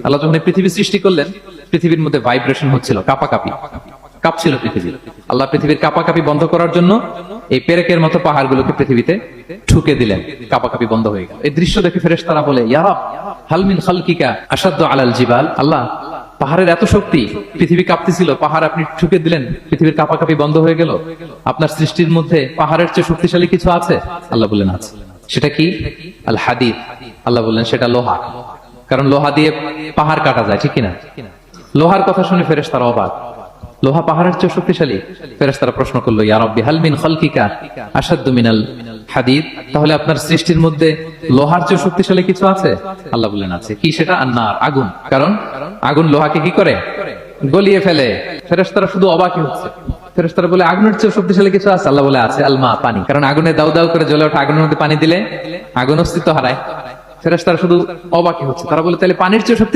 আল্লাহ যখন এই পৃথিবী সৃষ্টি করলেন, পৃথিবীর মধ্যে ভাইব্রেশন হচ্ছিল, কাঁপাকাঁপি, কাঁপছিল পৃথিবী। আল্লাহ পৃথিবীর কাঁপাকাঁপি বন্ধ করার জন্য এই পেরেকের মতো পাহাড়গুলোকে পৃথিবীতে ঠুকে দিলেন, কাঁপাকাঁপি বন্ধ হয়ে গেল। এই দৃশ্য দেখে ফেরেশতারা বলে, ইয়া রাব হাল মিন খালকিকা আশাদ্দু আলাল জিবাল। আল্লাহ, পাহাড়ের এত শক্তি, পৃথিবী কাঁপতেছিল, পাহাড় আপনি ঠুকে দিলেন, পৃথিবীর কাঁপাকাঁপি বন্ধ হয়ে গেল। আপনার সৃষ্টির মধ্যে পাহাড়ের চেয়ে শক্তিশালী কিছু আছে? আল্লাহ বললেন আছে। সেটা কি? আল হাদিদ। আল্লাহ বললেন সেটা লোহা, কারণ লোহা দিয়ে পাহাড় কাটা যায়, ঠিক কিনা? লোহার কথা শুনে ফেরেশতারা অবাক, লোহা পাহাড়ের চেয়ে শক্তিশালী? ফেরেশতারা প্রশ্ন করলো, ইয়া রাব্বি হাল মিন খালকিকা আশাদ্দু মিনাল হাদিদ। তাহলে আপনার সৃষ্টির মধ্যে লোহার চেয়ে শক্তিশালী কিছু আছে? আল্লাহ বললেন আছে। কি সেটা? আন্নার, আগুন। কারণ আগুন লোহাকে কি করে? গলিয়ে ফেলে। ফেরেশতারা শুধু অবাকই হচ্ছে। ফেরেশতারা বলে, আগুনের চেয়ে শক্তিশালী কিছু আছে? আল্লাহ বলে আছে আল মা, পানি। কারণ আগুনে দাউ দাউ করে জ্বলে ওঠা আগুনের মধ্যে পানি দিলে আগুন অস্তিত্ব হারায়। ফেরেশতারা শুধু অবাকই হচ্ছে। তারা বলে, তাহলে পানির চেয়ে শক্তিশালী